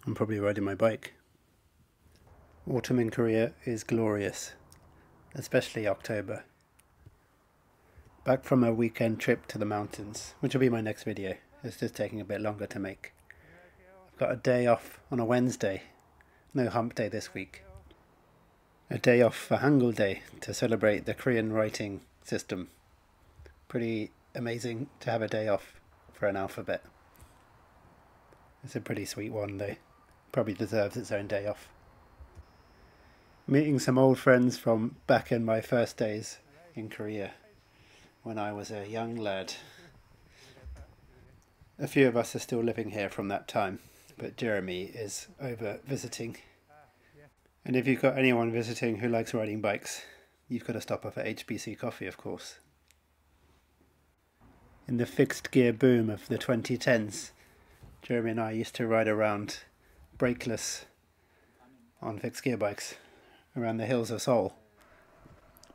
I'm probably riding my bike. Autumn in Korea is glorious, especially October. Back from a weekend trip to the mountains, which will be my next video. It's just taking a bit longer to make. I've got a day off on a Wednesday, no hump day this week. A day off for Hangeul Day to celebrate the Korean writing system. Pretty amazing to have a day off for an alphabet. It's a pretty sweet one though. Probably deserves its own day off. Meeting some old friends from back in my first days in Korea when I was a young lad. A few of us are still living here from that time, but Jeremy is over visiting. And if you've got anyone visiting who likes riding bikes, you've got to stop off at HBC Coffee, of course. In the fixed gear boom of the 2010s, Jeremy and I used to ride around brakeless on fixed gear bikes around the hills of Seoul.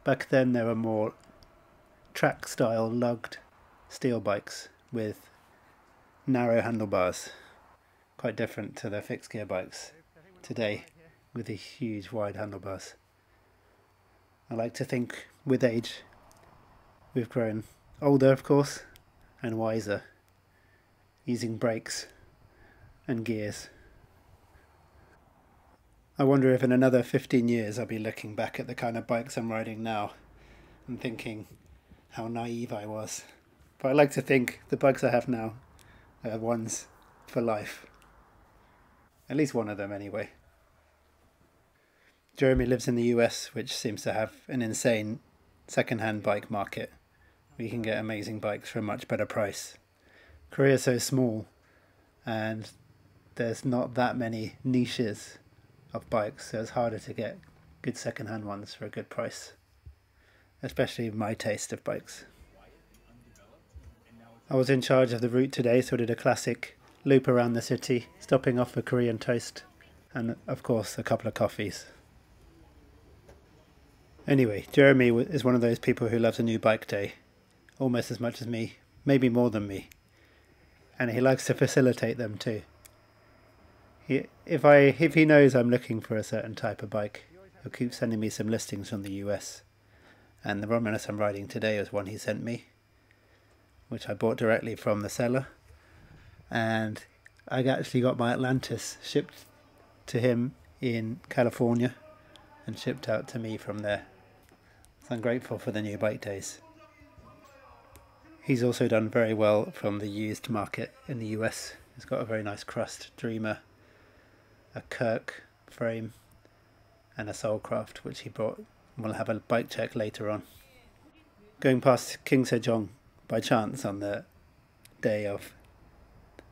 Back then there were more track style lugged steel bikes with narrow handlebars, quite different to the fixed gear bikes today with the huge wide handlebars. I like to think with age we've grown older, of course, and wiser, using brakes and gears. I wonder if in another 15 years I'll be looking back at the kind of bikes I'm riding now and thinking how naive I was. But I like to think the bikes I have now are ones for life. At least one of them anyway. Jeremy lives in the US, which seems to have an insane second-hand bike market. We can get amazing bikes for a much better price. Korea's so small and there's not that many niches of bikes, so it's harder to get good second-hand ones for a good price, especially my taste of bikes. I was in charge of the route today, so I did a classic loop around the city, stopping off for Korean toast and of course a couple of coffees. Anyway, Jeremy is one of those people who loves a new bike day almost as much as me, maybe more than me, and he likes to facilitate them too. If he knows I'm looking for a certain type of bike, he'll keep sending me some listings from the US. And the Romulus I'm riding today was one he sent me, which I bought directly from the seller. And I actually got my Atlantis shipped to him in California and shipped out to me from there. So I'm grateful for the new bike days. He's also done very well from the used market in the US. He's got a very nice crust Dreamer, a Kirk frame and a Soulcraft, which he brought. We'll have a bike check later on. Going past King Sejong by chance on the day of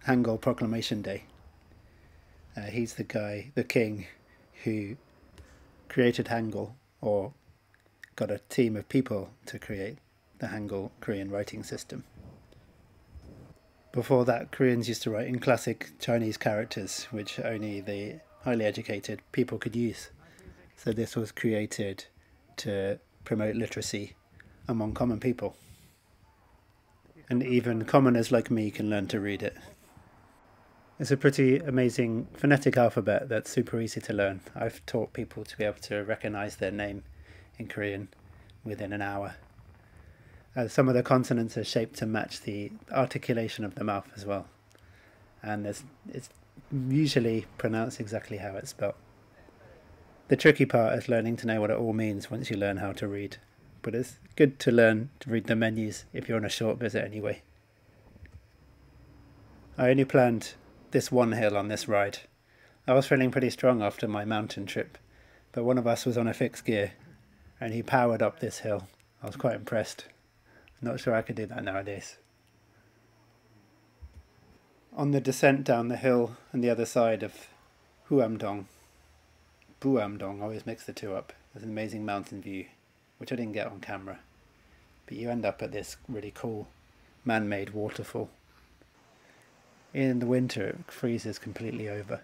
Hangeul Proclamation Day. He's the guy, the king, who created Hangeul, or got a team of people to create the Hangeul Korean writing system. Before that, Koreans used to write in classic Chinese characters, which only the highly educated people could use. So this was created to promote literacy among common people. And even commoners like me can learn to read it. It's a pretty amazing phonetic alphabet that's super easy to learn. I've taught people to be able to recognize their name in Korean within an hour. Some of the consonants are shaped to match the articulation of the mouth as well. And it's usually pronounced exactly how it's spelled. The tricky part is learning to know what it all means once you learn how to read. But it's good to learn to read the menus if you're on a short visit anyway. I only planned this one hill on this ride. I was feeling pretty strong after my mountain trip, but one of us was on a fixed gear and he powered up this hill. I was quite impressed. Not sure I could do that nowadays. On the descent down the hill on the other side of Buamdong, I always mix the two up. There's an amazing mountain view, which I didn't get on camera. But you end up at this really cool man-made waterfall. In the winter it freezes completely over.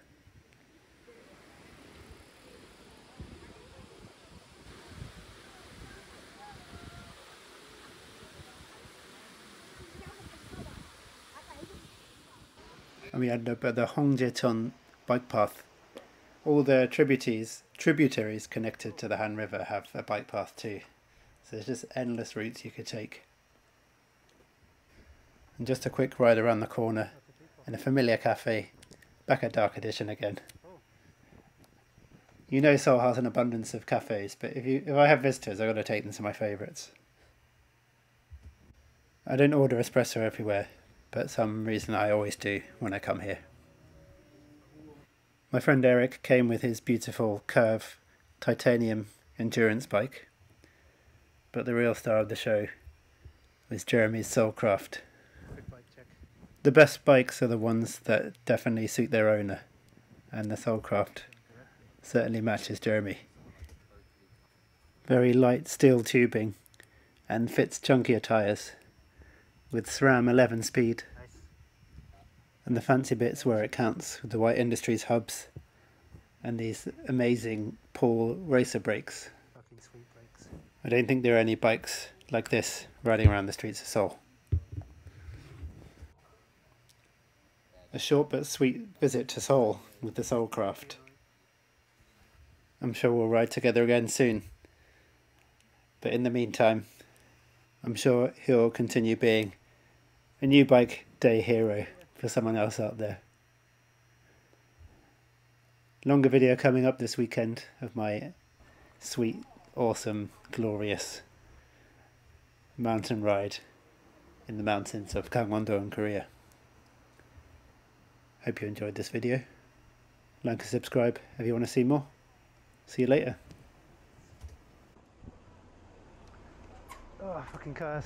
And we end up at the Hongjecheon bike path. All the tributaries connected to the Han River have a bike path too. So there's just endless routes you could take. And just a quick ride around the corner in a familiar cafe, back at Dark Edition again. You know Seoul has an abundance of cafes, but if I have visitors, I've got to take them to my favourites. I don't order espresso everywhere, but some reason I always do when I come here. My friend Eric came with his beautiful Curve titanium endurance bike, but the real star of the show was Jeremy's Soulcraft. The best bikes are the ones that definitely suit their owner, and the Soulcraft certainly matches Jeremy. Very light steel tubing and fits chunkier tyres with SRAM 11 speed. And the fancy bits where it counts with the White Industries hubs and these amazing Paul racer brakes. I don't think there are any bikes like this riding around the streets of Seoul. A short but sweet visit to Seoul with the Soulcraft. I'm sure we'll ride together again soon. But in the meantime, I'm sure he'll continue being a new bike day hero for someone else out there. Longer video coming up this weekend of my sweet, awesome, glorious mountain ride in the mountains of Gangwon-do in Korea. Hope you enjoyed this video. Like and subscribe if you want to see more. See you later. Oh, fucking cars.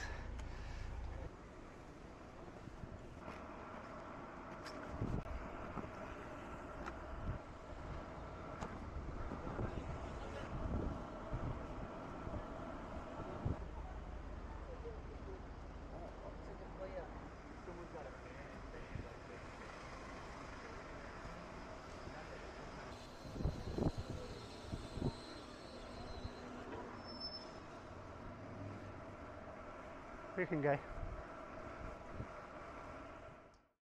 We can go.